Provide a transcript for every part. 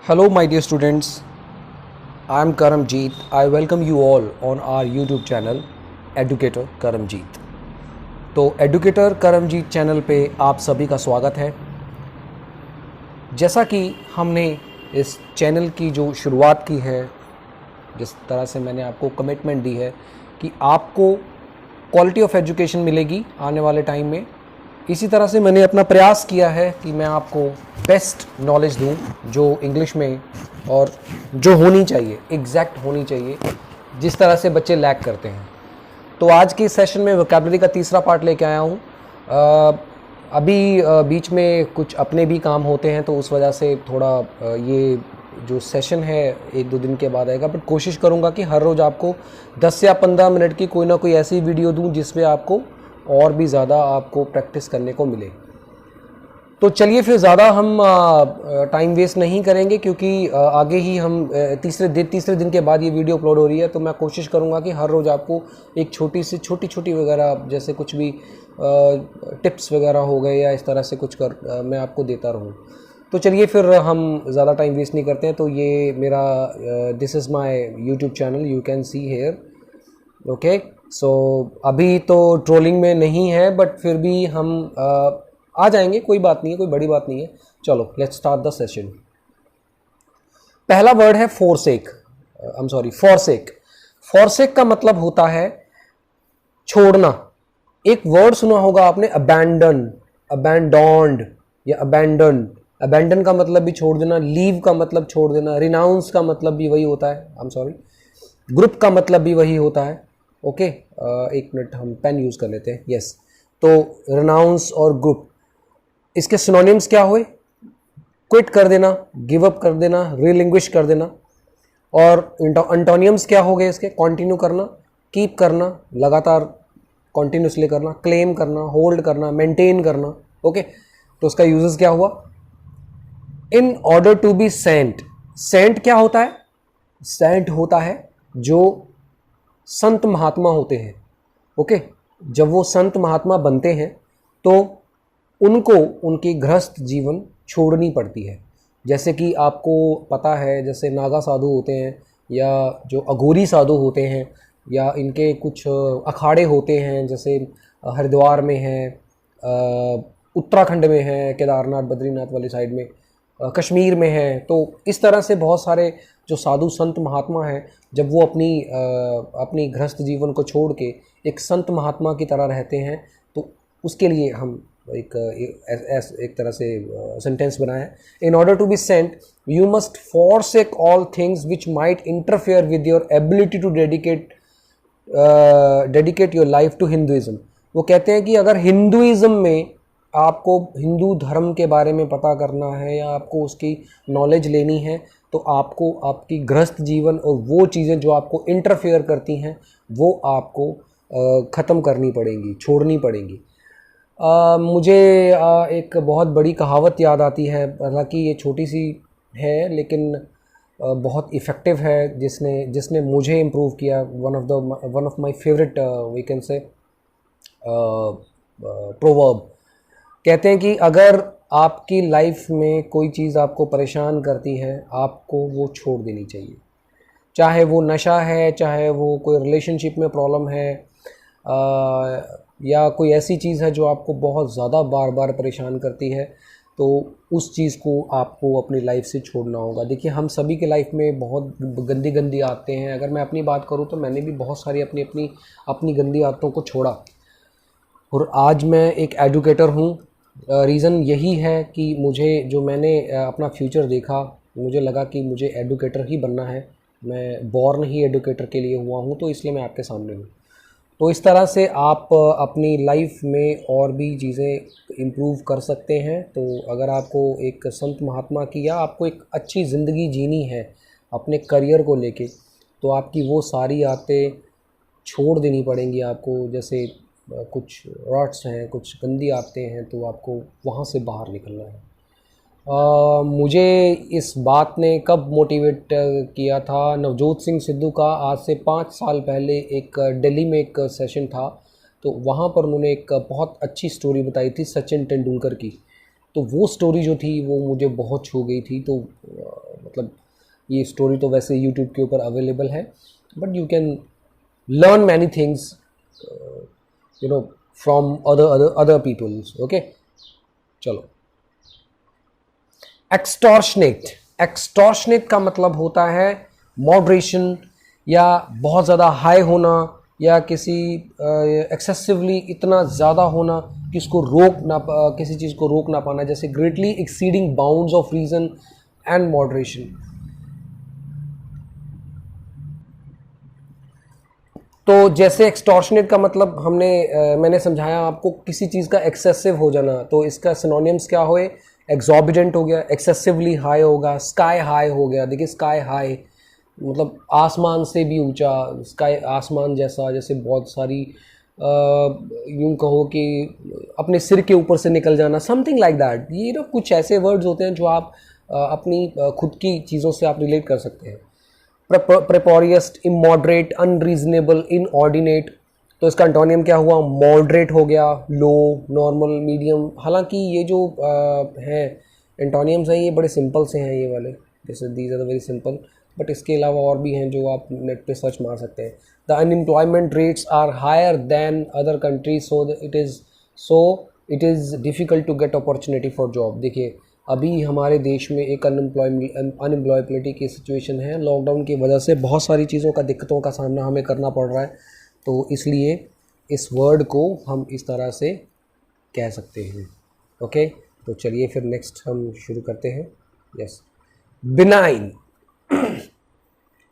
Hello, my dear students. I am Karamjeet. I welcome you all on our YouTube channel, Educator Karamjeet. तो educator Karamjit channel पे आप सभी का स्वागत है। जैसा कि हमने इस चैनल की जो शुरुआत की है, जिस तरह से मैंने आपको कमिटमेंट दी है कि आपको क्वालिटी ऑफ एजुकेशन मिलेगी आने वाले टाइम में, इसी तरह से मैंने अपना प्रयास किया है कि मैं आपको बेस्ट नॉलेज दूं जो इंग्लिश में और जो होनी चाहिए, एग्जैक्ट होनी चाहिए, जिस तरह से बच्चे लैक करते हैं। तो आज के सेशन में वोकैबुलरी का तीसरा पार्ट लेके आया हूँ। अभी बीच में कुछ अपने भी काम होते हैं तो उस वजह से थोड़ा ये जो सेशन है 1-2 दिन के बाद आएगा, बट कोशिश करूँगा कि हर रोज़ आपको 10 या 15 मिनट की कोई ना कोई ऐसी वीडियो दूँ जिसमें आपको और भी ज़्यादा आपको प्रैक्टिस करने को मिले। तो चलिए फिर ज़्यादा हम टाइम वेस्ट नहीं करेंगे, क्योंकि आगे ही हम तीसरे दिन के बाद ये वीडियो अपलोड हो रही है। तो मैं कोशिश करूँगा कि हर रोज़ आपको एक छोटी वगैरह जैसे कुछ भी टिप्स वगैरह हो गए या इस तरह से कुछ मैं आपको देता रहूँ। तो चलिए फिर हम ज़्यादा टाइम वेस्ट नहीं करते हैं। तो ये मेरा this is my YouTube channel, you can see here. Okay, so अभी तो ट्रोलिंग में नहीं है, बट फिर भी हम आ जाएंगे, कोई बात नहीं है, कोई बड़ी बात नहीं है। चलो लेट्स स्टार्ट द सेशन। पहला वर्ड है फॉरसेक। फॉरसेक। फॉरसेक का मतलब होता है छोड़ना। एक वर्ड सुना होगा आपने, अबैंडन, अबैंडॉन्ड या अबैंडन। अबैंडन का मतलब भी छोड़ देना, लीव का मतलब छोड़ देना, रिनाउंस का मतलब भी वही होता है, ग्रुप का मतलब भी वही होता है। ओके, एक मिनट हम पेन यूज़ कर लेते हैं। यस, तो रिनाउंस और ग्रुप, इसके सिनोनिम्स क्या हुए? क्विट कर देना, गिव अप कर देना, रिलिंग्विश कर देना। और एंटोनियम्स क्या हो गए इसके? कंटिन्यू करना, कीप करना, लगातार कॉन्टिन्यूसली करना, क्लेम करना, होल्ड करना, मेंटेन करना। ओके, तो उसका यूजेस क्या हुआ? In order to be sent. Sent क्या होता है? सेंट होता है जो संत महात्मा होते हैं। ओके, जब वो संत महात्मा बनते हैं तो उनको उनकी गृहस्थ जीवन छोड़नी पड़ती है। जैसे कि आपको पता है, जैसे नागा साधु होते हैं या जो अघोरी साधु होते हैं, या इनके कुछ अखाड़े होते हैं, जैसे हरिद्वार में है, उत्तराखंड में है, केदारनाथ बद्रीनाथ वाली साइड में, कश्मीर में है। तो इस तरह से बहुत सारे जो साधु संत महात्मा हैं, जब वो अपनी गृहस्थ जीवन को छोड़ के एक संत महात्मा की तरह रहते हैं, तो उसके लिए हम एक तरह से सेंटेंस बनाया है। In order to be sent you must forsake all things which might interfere with your ability to dedicate your life to Hinduism. वो कहते हैं कि अगर हिंदुइज्म में आपको हिंदू धर्म के बारे में पता करना है या आपको उसकी नॉलेज लेनी है, तो आपको आपकी गृहस्थ जीवन और वो चीज़ें जो आपको इंटरफेयर करती हैं वो आपको ख़त्म करनी पड़ेंगी, छोड़नी पड़ेंगी। मुझे एक बहुत बड़ी कहावत याद आती है, हालांकि ये छोटी सी है लेकिन बहुत इफ़ेक्टिव है, जिसने मुझे इम्प्रूव किया। One of my favourite we can say proverb. कहते हैं कि अगर आपकी लाइफ में कोई चीज़ आपको परेशान करती है, आपको वो छोड़ देनी चाहिए। चाहे वो नशा है, चाहे वो कोई रिलेशनशिप में प्रॉब्लम है, या कोई ऐसी चीज़ है जो आपको बहुत ज़्यादा बार बार परेशान करती है, तो उस चीज़ को आपको अपनी लाइफ से छोड़ना होगा। देखिए, हम सभी के लाइफ में बहुत गंदी आदतें हैं। अगर मैं अपनी बात करूँ तो मैंने भी बहुत सारी अपनी गंदी आदतों को छोड़ा, और आज मैं एक एडुकेटर हूँ। रीज़न यही है कि मैंने अपना फ्यूचर देखा, मुझे लगा कि मुझे एडुकेटर ही बनना है। मैं बॉर्न ही एडुकेटर के लिए हुआ हूँ, तो इसलिए मैं आपके सामने हूँ। तो इस तरह से आप अपनी लाइफ में और भी चीज़ें इम्प्रूव कर सकते हैं। तो अगर आपको एक संत महात्मा की या आपको एक अच्छी ज़िंदगी जीनी है अपने करियर को लेके, तो आपकी वो सारी आदतें छोड़ देनी पड़ेंगी आपको। जैसे कुछ रॉट्स हैं, कुछ गंदी आदतें हैं, तो आपको वहाँ से बाहर निकलना है। मुझे इस बात ने कब मोटिवेट किया था? नवजोत सिंह सिद्धू का आज से 5 साल पहले एक दिल्ली में एक सेशन था, तो वहाँ पर उन्होंने एक बहुत अच्छी स्टोरी बताई थी सचिन तेंदुलकर की। तो वो स्टोरी जो थी वो मुझे बहुत छू गई थी। तो मतलब ये स्टोरी तो वैसे यूट्यूब के ऊपर अवेलेबल है, but you can learn many things you know from other peoples. Okay, चलो। एक्सटॉर्शनेट, एक्सटॉर्शनेट का मतलब होता है मॉडरेशन, या बहुत ज़्यादा हाई होना, या किसी एक्सेसिवली इतना ज़्यादा होना कि उसको किसी चीज़ को रोक ना पाना, जैसे greatly exceeding bounds of reason and moderation. तो जैसे एक्सटॉर्शनेट का मतलब मैंने समझाया आपको, किसी चीज़ का एक्सेसिव हो जाना, तो इसका सिनोनिम्स क्या हुए? एग्जॉर्बिडेंट हो गया, एक्सेसिवली हाई होगा, स्काई हाई हो गया। देखिए स्काई हाई मतलब आसमान से भी ऊंचा, स्काई आसमान जैसा, जैसे बहुत सारी यूं कहो कि अपने सिर के ऊपर से निकल जाना, समथिंग लाइक दैट। ये ना कुछ ऐसे वर्ड्स होते हैं जो आप अपनी खुद की चीज़ों से आप रिलेट कर सकते हैं। प्रेपोरियस, इमॉडरेट, अनरीजनेबल, इनऑर्डिनेट, तो इसका एंटोनियम क्या हुआ? मॉडरेट हो गया, लो, नॉर्मल, मीडियम। हालांकि ये जो हैं एंटोनियम्स हैं ये बड़े सिंपल से हैं, ये वाले, जैसे these are very simple, but इसके अलावा और भी हैं जो आप नेट पे सर्च मार सकते हैं। The unemployment rates are higher than other countries, so it is difficult to get opportunity for job. देखिए अभी हमारे देश में एक अनएम्प्लॉयबिलिटी की सिचुएशन है, लॉकडाउन की वजह से बहुत सारी चीज़ों का दिक्कतों का सामना हमें करना पड़ रहा है, तो इसलिए इस वर्ड को हम इस तरह से कह सकते हैं। ओके, तो चलिए फिर नेक्स्ट हम शुरू करते हैं। Yes, benign,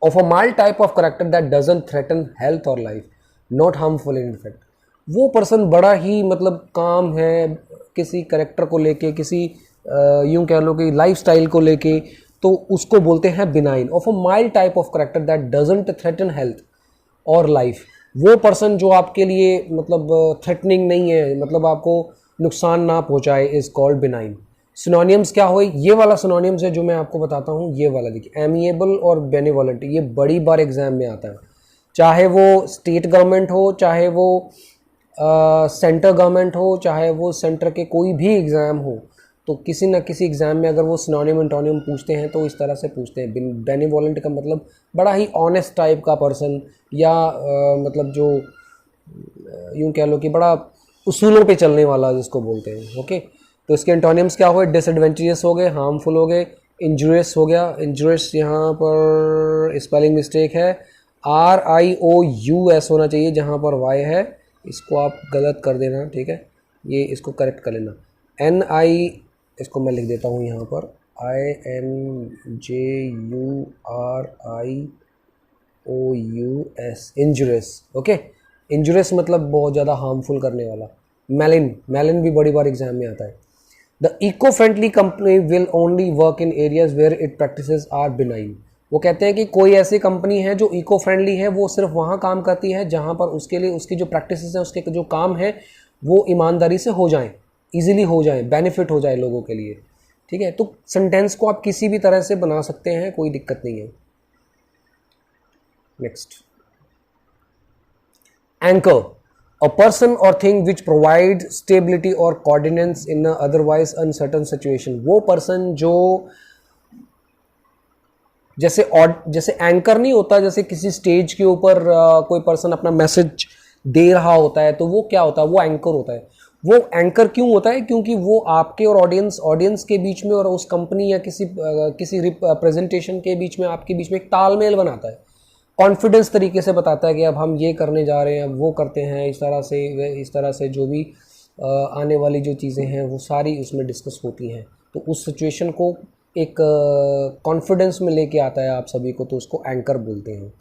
of a mild type of character that doesn't threaten health or life, not harmful in fact। वो पर्सन बड़ा ही मतलब काम है किसी करेक्टर को लेके, किसी यूं कह लो कि लाइफस्टाइल को लेके, तो उसको बोलते हैं benign. Of a mild type of character that doesn't threaten health और लाइफ, वो पर्सन जो आपके लिए मतलब थ्रेटनिंग नहीं है, मतलब आपको नुकसान ना पहुंचाए, इज कॉल्ड बिनाइन। सिनोनियम्स क्या हुए? ये वाला सिनोनियम्स है जो मैं आपको बताता हूँ, ये वाला देखिए, एमिएबल और बेनिवोलेंट। ये बड़ी बार एग्जाम में आता है, चाहे वो स्टेट गवर्नमेंट हो, चाहे वो सेंटर गवर्नमेंट हो, चाहे वो सेंटर के कोई भी एग्ज़ाम हो, तो किसी न किसी एग्ज़ाम में अगर वो सिनोनिम एंटोनियम पूछते हैं तो इस तरह से पूछते हैं। बेनिवोलेंट का मतलब बड़ा ही ऑनेस्ट टाइप का पर्सन, या मतलब जो यूं कह लो कि बड़ा उसूलों पे चलने वाला जिसको बोलते हैं। ओके, तो इसके एंटोनियम्स क्या हुए? डिसएडवेंचरियस हो गए, हार्मफुल हो गए, इंजुरियस हो गया। इंजुरियस यहाँ पर स्पेलिंग मिस्टेक है, RIOUS होना चाहिए जहाँ पर Y है, इसको आप गलत कर देना, ठीक है, ये इसको करेक्ट कर लेना। NI, इसको मैं लिख देता हूँ यहाँ पर, INJURIOUS, इंजुरियस। ओके, इंजुरियस मतलब बहुत ज़्यादा हार्मफुल करने वाला। मैलिन, मैलिन भी बड़ी बार एग्जाम में आता है। The eco friendly company will only work in areas where it practices are benign. वो कहते हैं कि कोई ऐसी कंपनी है जो इको फ्रेंडली है, वो सिर्फ वहाँ काम करती है जहाँ पर उसके लिए उसकी जो प्रैक्टिसेस हैं, उसके जो काम है वो ईमानदारी से हो जाएं, इजीली हो जाएं, बेनिफिट हो जाए लोगों के लिए। ठीक है, तो सेंटेंस को आप किसी भी तरह से बना सकते हैं, कोई दिक्कत नहीं है। Next, anchor, a person or thing which provides stability or coordinates in a otherwise uncertain situation। वो person जो जैसे एंकर नहीं होता, जैसे किसी स्टेज के ऊपर कोई पर्सन अपना मैसेज दे रहा होता है, तो वो क्या होता है? वो एंकर होता है। वो एंकर क्यों होता है? क्योंकि वो आपके और ऑडियंस के बीच में और उस कंपनी या किसी रिप्रेजेंटेशन के बीच में, आपके बीच में एक तालमेल बनाता है, कॉन्फिडेंस तरीके से बताता है कि अब हम ये करने जा रहे हैं, अब वो करते हैं, इस तरह से जो भी आने वाली जो चीज़ें हैं वो सारी उसमें डिस्कस होती हैं। तो उस सिचुएशन को एक कॉन्फिडेंस में लेके आता है आप सभी को, तो उसको एंकर बोलते हैं।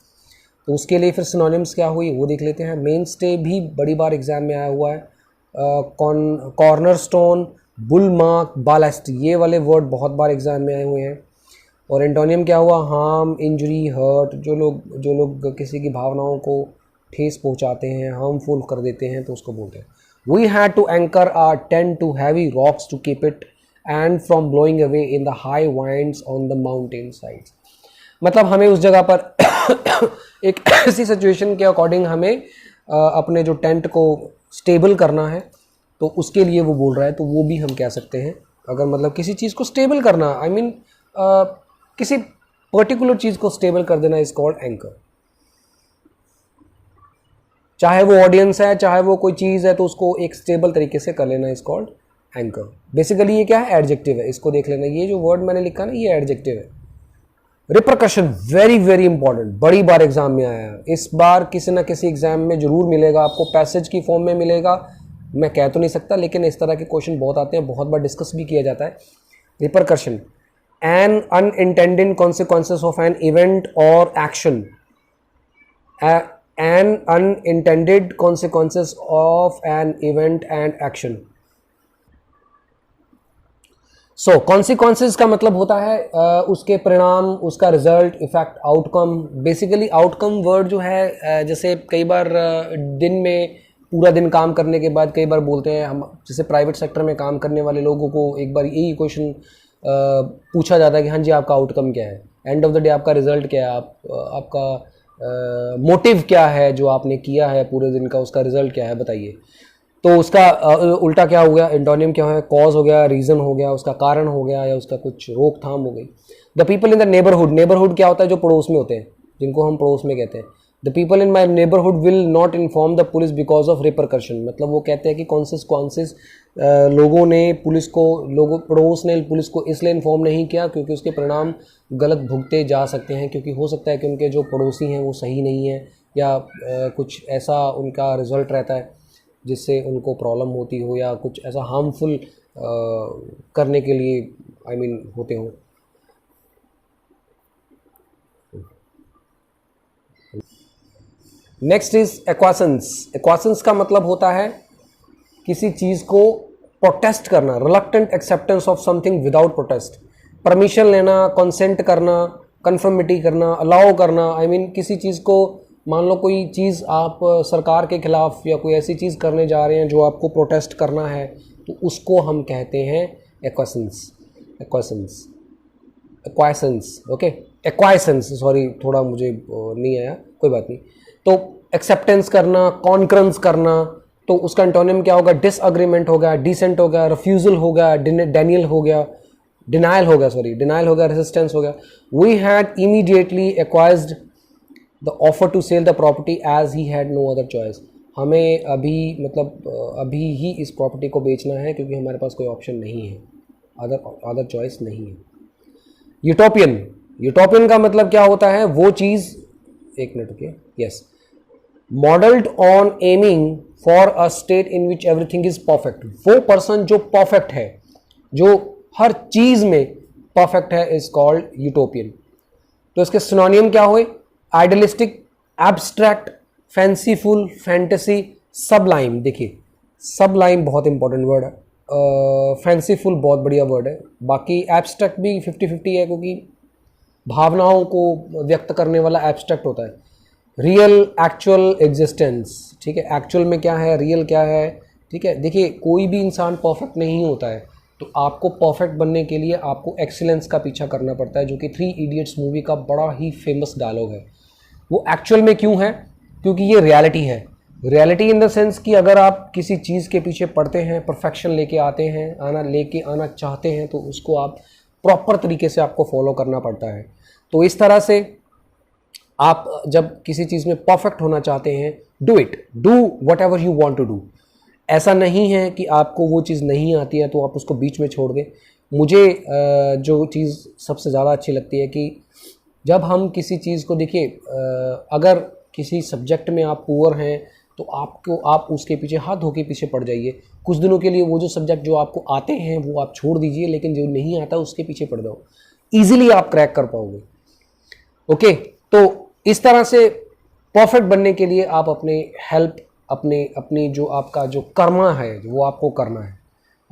तो उसके लिए फिर सिनोनिम्स क्या हुई वो देख लेते हैं। मेन स्टे भी बड़ी बार एग्जाम में आया हुआ है। कॉर्नरस्टोन, बुलमार्क, बालास्ट, ये वाले वर्ड बहुत बार एग्जाम में आए हुए हैं। और एंटोनियम क्या हुआ? हार्म, इंजरी, हर्ट, जो लोग किसी की भावनाओं को ठेस पहुंचाते हैं, हार्मफुल कर देते हैं, तो उसको बोलते हैं। We had to anchor our tent to heavy rocks to keep it and from blowing away in the high winds on the mountain sides. मतलब हमें उस जगह पर एक ऐसी सिचुएशन के अकॉर्डिंग हमें अपने जो टेंट को स्टेबल करना है, तो उसके लिए वो बोल रहा है, तो वो भी हम कह सकते हैं। अगर मतलब किसी चीज़ को स्टेबल करना, आई मीन किसी पर्टिकुलर चीज को स्टेबल कर देना इज कॉल्ड एंकर। चाहे वो ऑडियंस है, चाहे वो कोई चीज है, तो उसको एक स्टेबल तरीके से कर लेना इज कॉल्ड एंकर। बेसिकली ये क्या है, एडजेक्टिव है, इसको देख लेना। ये जो वर्ड मैंने लिखा ना, ये एडजेक्टिव है। रिपरकशन वेरी वेरी इंपॉर्टेंट, बड़ी बार एग्जाम में आया है, इस बार किसी ना किसी एग्जाम में जरूर मिलेगा आपको, पैसेज की फॉर्म में मिलेगा, मैं कह तो नहीं सकता, लेकिन इस तरह के क्वेश्चन बहुत आते हैं, बहुत बार डिस्कस भी किया जाता है। Repercussion, an unintended consequences of an event और action, an unintended consequences of an event and action. So consequences का मतलब होता है उसके परिणाम, उसका result, effect, outcome. Basically outcome word जो है, जैसे कई बार दिन में पूरा दिन काम करने के बाद कई बार बोलते हैं हम, जैसे प्राइवेट सेक्टर में काम करने वाले लोगों को एक बार यही क्वेश्चन पूछा जाता है कि हाँ जी आपका आउटकम क्या है, एंड ऑफ द डे आपका रिजल्ट क्या है, आपका मोटिव क्या है, जो आपने किया है पूरे दिन का, उसका रिजल्ट क्या है बताइए। तो उसका उल्टा क्या हो गया, एंटोनियम क्या है, कॉज हो गया, रीज़न हो गया, उसका कारण हो गया, या उसका कुछ रोकथाम हो गई। The people in the neighbourhood, neighbourhood क्या होता है, जो पड़ोस में होते हैं, जिनको हम पड़ोस में कहते हैं। The people in my neighbourhood will not inform the police because of repercussion, मतलब वो कहते हैं कि कॉन्सिक्वेंसेस लोगों ने पुलिस को, पड़ोस ने पुलिस को इसलिए इन्फॉर्म नहीं किया क्योंकि उसके परिणाम गलत भुगते जा सकते हैं, क्योंकि हो सकता है कि उनके जो पड़ोसी हैं वो सही नहीं है, या कुछ ऐसा उनका रिजल्ट रहता है जिससे उनको प्रॉब्लम होती हो, या कुछ ऐसा हार्मफुल करने के लिए होते हो। Next is एक्वासेंस। एक्वासेंस का मतलब होता है किसी चीज़ को प्रोटेस्ट करना, reluctant acceptance of something without protest, permission लेना, कंसेंट करना, कन्फर्मिटी करना, अलाउ करना। किसी चीज़ को, मान लो कोई चीज़ आप सरकार के खिलाफ या कोई ऐसी चीज़ करने जा रहे हैं जो आपको प्रोटेस्ट करना है, तो उसको हम कहते हैं एक्वासेंस। एक्वासेंस, एक्वासेंस, ओके, एक्वासेंस, सॉरी थोड़ा मुझे नहीं आया, कोई बात नहीं। तो एक्सेप्टेंस करना, कॉन्करेंस करना, तो उसका एंटोनिम क्या होगा, डिसएग्रीमेंट हो गया, डिसेंट हो गया, रिफ्यूजल हो गया, डिनाइल हो गया, डिनाइल हो गया, रेजिस्टेंस हो गया। We had immediately acquired the offer to sell the property as he had no other choice, हमें अभी ही इस प्रॉपर्टी को बेचना है क्योंकि हमारे पास कोई ऑप्शन नहीं है, अदर चॉइस नहीं है। यूटोपियन, यूटोपियन का मतलब क्या होता है, वो चीज़, एक मिनट रुकिए, yes, modelled on aiming for a state in which everything is perfect, वो पर्सन जो परफेक्ट है, जो हर चीज़ में परफेक्ट है, इज कॉल्ड यूटोपियन। तो इसके सिनोनिम क्या हुए, idealistic, abstract, fanciful, fantasy, Sublime. देखिए सबलाइम बहुत इंपॉर्टेंट वर्ड है, फैंसीफुल बहुत बढ़िया वर्ड है, बाकी एब्स्ट्रैक्ट भी 50-50 है, क्योंकि भावनाओं को व्यक्त करने वाला एब्स्ट्रैक्ट होता है। रियल, एक्चुअल, एग्जिस्टेंस, ठीक है, एक्चुअल में क्या है, रियल क्या है, ठीक है। देखिए कोई भी इंसान परफेक्ट नहीं होता है, तो आपको परफेक्ट बनने के लिए आपको एक्सीलेंस का पीछा करना पड़ता है, जो कि 3 इडियट्स मूवी का बड़ा ही फेमस डायलॉग है। वो एक्चुअल में क्यों है, क्योंकि ये रियलिटी है। रियलिटी इन द सेंस कि अगर आप किसी चीज़ के पीछे पड़ते हैं, परफेक्शन लेके आना चाहते हैं, तो उसको आप प्रॉपर तरीके से आपको फॉलो करना पड़ता है। तो इस तरह से आप जब किसी चीज़ में परफेक्ट होना चाहते हैं, do whatever you want to do. ऐसा नहीं है कि आपको वो चीज़ नहीं आती है तो आप उसको बीच में छोड़ दें। मुझे जो चीज़ सबसे ज़्यादा अच्छी लगती है कि जब हम किसी चीज़ को, देखिए अगर किसी सब्जेक्ट में आप पुअर हैं तो आप उसके पीछे हाथ धो के पीछे पड़ जाइए कुछ दिनों के लिए। वो जो सब्जेक्ट जो आपको आते हैं वो आप छोड़ दीजिए, लेकिन जो नहीं आता उसके पीछे पड़ जाओ, ईजिली आप क्रैक कर पाओगे। ओके, तो इस तरह से परफेक्ट बनने के लिए आप अपनी जो आपका जो कर्मा है वो आपको करना है।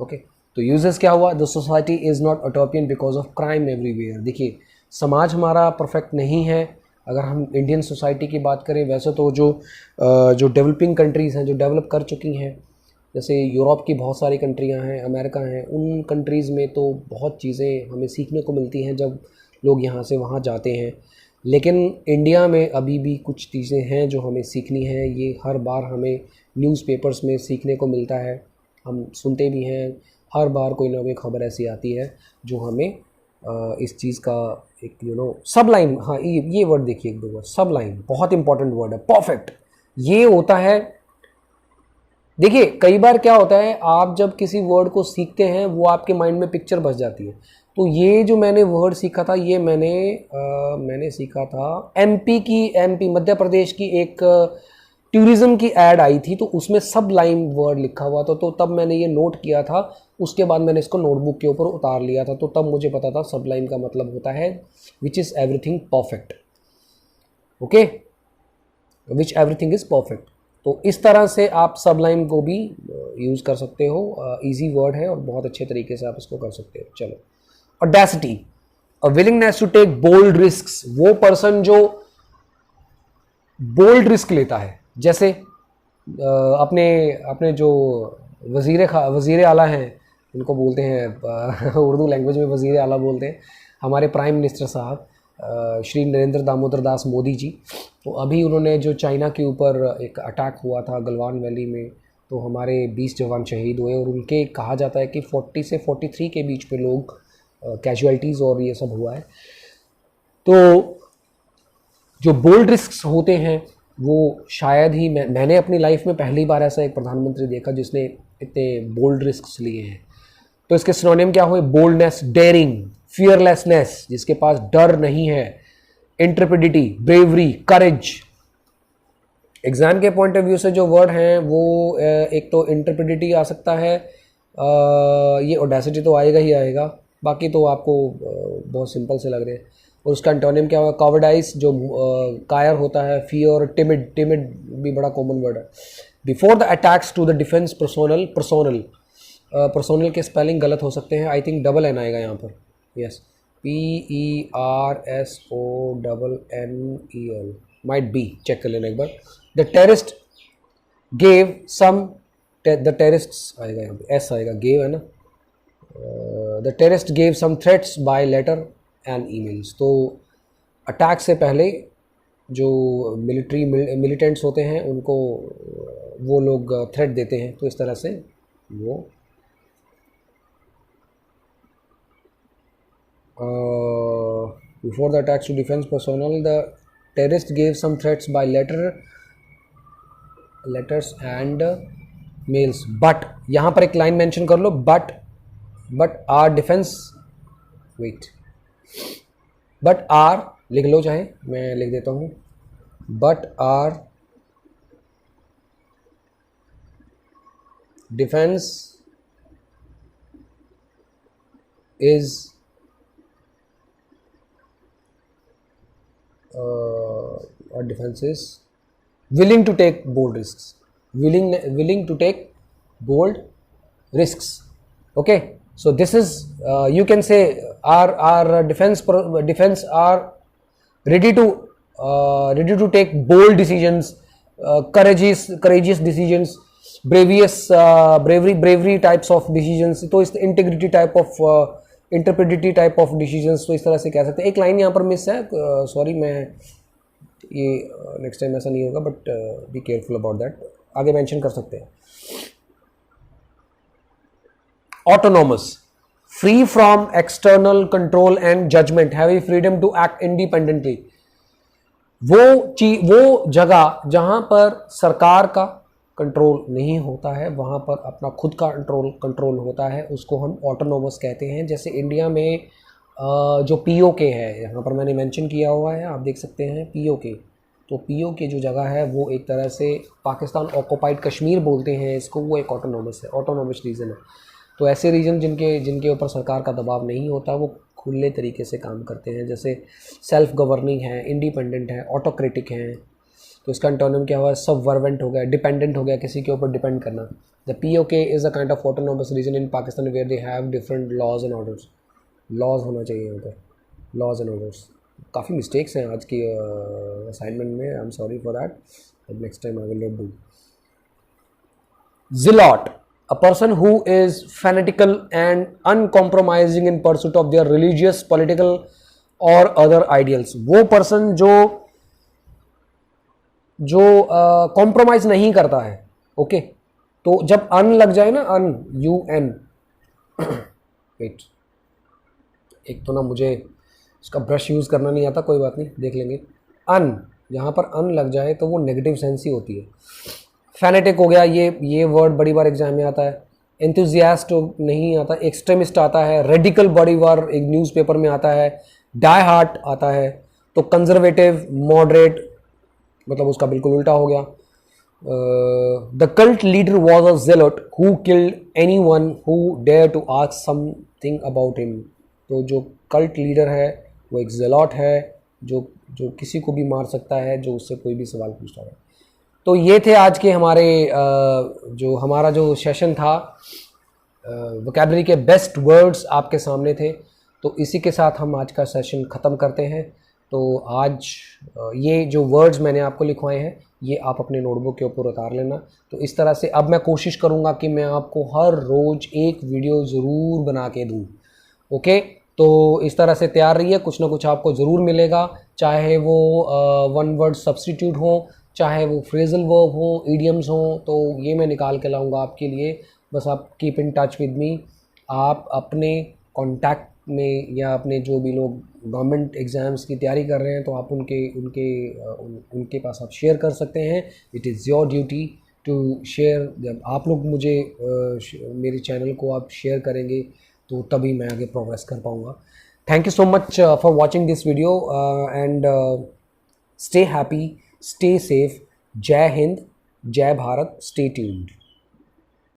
ओके, तो यूजेस क्या हुआ, the society is not utopian because of crime everywhere. देखिए समाज हमारा परफेक्ट नहीं है। अगर हम इंडियन सोसाइटी की बात करें, वैसे तो जो डेवलपिंग कंट्रीज़ हैं, जो डेवलप कर चुकी हैं, जैसे यूरोप की बहुत सारी कंट्रियां हैं, अमेरिका हैं, उन कंट्रीज़ में तो बहुत चीज़ें हमें सीखने को मिलती हैं जब लोग यहाँ से वहाँ जाते हैं। लेकिन इंडिया में अभी भी कुछ चीज़ें हैं जो हमें सीखनी है। ये हर बार हमें न्यूज़पेपर्स में सीखने को मिलता है, हम सुनते भी हैं, हर बार कोई ना कोई खबर ऐसी आती है जो हमें इस चीज़ का एक सबलाइन, हाँ ये वर्ड देखिए एक दो बार, सबलाइन बहुत इंपॉर्टेंट वर्ड है। परफेक्ट ये होता है, देखिए कई बार क्या होता है, आप जब किसी वर्ड को सीखते हैं वो आपके माइंड में पिक्चर बस जाती है। तो ये जो मैंने वर्ड सीखा था, ये मैंने सीखा था एमपी मध्य प्रदेश की एक टूरिज्म की एड आई थी, तो उसमें सब लाइन वर्ड लिखा हुआ था, तो तब मैंने ये नोट किया था। उसके बाद मैंने इसको नोटबुक के ऊपर उतार लिया था, तो तब मुझे पता था सब लाइन का मतलब होता है which is everything perfect. Okay, which everything is perfect. तो इस तरह से आप सब लाइन को भी यूज़ कर सकते हो। इजी वर्ड है और बहुत अच्छे तरीके से आप इसको कर सकते हो। चलो, audacity, a willingness to take bold risks, वो पर्सन जो बोल्ड रिस्क लेता है। जैसे अपने जो वज़ीर आला हैं, उनको बोलते हैं उर्दू लैंग्वेज में वज़ीर आला बोलते हैं, हमारे प्राइम मिनिस्टर साहब श्री नरेंद्र दामोदर दास मोदी जी। तो अभी उन्होंने जो चाइना के ऊपर एक अटैक हुआ था गलवान वैली में, तो हमारे 20 जवान शहीद हुए, और उनके कहा जाता है कि 40 से 43 के बीच पे लोग कैजुअल्टीज़ और ये सब हुआ है। तो जो बोल्ड रिस्क होते हैं वो शायद ही मैंने अपनी लाइफ में पहली बार ऐसा एक प्रधानमंत्री देखा जिसने इतने बोल्ड रिस्क लिए हैं। तो इसके सिनोनिम क्या हुए? बोल्डनेस, डेयरिंग, फियरलेसनेस, जिसके पास डर नहीं है, इंट्रेपिडिटी, ब्रेवरी, करेज। एग्जाम के पॉइंट ऑफ व्यू से जो वर्ड हैं वो एक तो इंट्रेपिडिटी आ सकता है, ये ऑडेसिटी तो आएगा ही आएगा, बाकी तो आपको बहुत सिंपल से लग रहे हैं। और उसका एंटोनिम क्या हुआ? कॉवर्डाइज, जो कायर होता है, फियर, टिमिड, टिमिड भी बड़ा कॉमन वर्ड है। Before the attacks to the defence personal, personal, personal के स्पेलिंग गलत हो सकते हैं, आई थिंक डबल एन आएगा यहाँ पर। Yes, PERSONNEL might be, check कर लेना एक बार। The terrorist gave some, the terrorist आएगा यहाँ पे, एस आएगा, गेव है ना। The terrorist gave some threats by letter and emails. तो अटैक से पहले जो मिलिटेंट्स होते हैं उनको वो लोग थ्रेट देते हैं, तो इस तरह से वो before the attacks to defence personnel the terrorist gave some threats by letters and mails. But यहाँ पर एक लाइन मेंशन कर लो, but our defence, wait, but our लिख लो, चाहे मैं लिख देता हूँ, but our defence is our defense is willing to take bold risks, willing to take bold risks. Okay, so this is you can say our defense are ready to take bold decisions, courageous decisions, bravery types of decisions, तो इस integrity type of interpretive type of decisions, तो इस तरह से कह सकते हैं। एक लाइन यहाँ पर मिस है, सॉरी, मैं ये नेक्स्ट टाइम ऐसा नहीं होगा, but be careful about that, आगे मेंशन कर सकते हैं। Autonomous, free from external control and judgement, have freedom to act independently. वो जगह जहां पर सरकार का कंट्रोल नहीं होता है, वहाँ पर अपना खुद का कंट्रोल होता है, उसको हम ऑटोनोमस कहते हैं। जैसे इंडिया में जो POK है, यहाँ पर मैंने मेंशन किया हुआ है, आप देख सकते हैं POK। तो POK जो जगह है वो एक तरह से पाकिस्तान ऑक्युपाइड कश्मीर बोलते हैं इसको, वो एक ऑटोनोमस है, ऑटोनोमस रीजन है। तो ऐसे रीजन जिनके ऊपर सरकार का दबाव नहीं होता, वो खुले तरीके से काम करते हैं, जैसे सेल्फ गवर्निंग है, इंडिपेंडेंट है, ऑटोक्रेटिक हैं। तो इसका एंटोनिम क्या हुआ? सबवर्वेंट हो गया, डिपेंडेंट हो गया, किसी के ऊपर डिपेंड करना। The POK is a kind of autonomous region in Pakistan where they have different laws and orders. Laws होना चाहिए यहाँ पर, लॉज एंड ऑर्डर्स। काफ़ी मिस्टेक्स हैं आज की असाइनमेंट में, I am sorry for that, but next time I will not do. Zealot, a person who is fanatical and uncompromising in pursuit of their religious, political or other ideals। वो person जो compromise नहीं करता है। Okay, तो जब अन लग जाए ना, UN, वेट, एक तो ना मुझे इसका ब्रश यूज़ करना नहीं आता, कोई बात नहीं, देख लेंगे। अन, यहाँ पर अन लग जाए तो वो नेगेटिव सेंस ही होती है। फैनेटिक हो गया, ये वर्ड बड़ी बार एग्जाम में आता है। एंथुजियास्ट नहीं आता, एक्सट्रीमिस्ट आता है। रेडिकल बड़ी बार एक न्यूज़पेपर में आता है। डाई हार्ट आता है। तो कंजर्वेटिव, मॉडरेट मतलब उसका बिल्कुल उल्टा हो गया। The cult leader was a zealot who killed anyone who dare to ask something about him। तो जो कल्ट लीडर है वो एक zealot है, जो किसी को भी मार सकता है जो उससे कोई भी सवाल पूछता है। तो ये थे आज के हमारे जो हमारा जो सेशन था, वोकैबुलरी के बेस्ट वर्ड्स आपके सामने थे। तो इसी के साथ हम आज का सेशन ख़त्म करते हैं। तो आज ये जो वर्ड्स मैंने आपको लिखवाए हैं ये आप अपने नोटबुक के ऊपर उतार लेना। तो इस तरह से अब मैं कोशिश करूँगा कि मैं आपको हर रोज़ एक वीडियो ज़रूर बना के दूँ। ओके, तो इस तरह से तैयार रहिए, कुछ ना कुछ आपको ज़रूर मिलेगा, चाहे वो वन वर्ड सब्स्टिट्यूट हो, चाहे वो फ्रेजल वर्ब हो, इडियम्स हो, तो ये मैं निकाल के लाऊंगा आपके लिए। बस आप keep in touch with me. आप अपने कॉन्टैक्ट में या अपने जो भी लोग गवर्नमेंट एग्ज़ाम्स की तैयारी कर रहे हैं तो आप उनके पास आप शेयर कर सकते हैं। It is your duty to share. जब आप लोग मुझे मेरे चैनल को आप शेयर करेंगे तो तभी मैं आगे प्रोग्रेस कर पाऊँगा। Thank you so much for watching this video and stay happy, stay safe. जय हिंद, जय भारत, स्टे ट्यून्ड।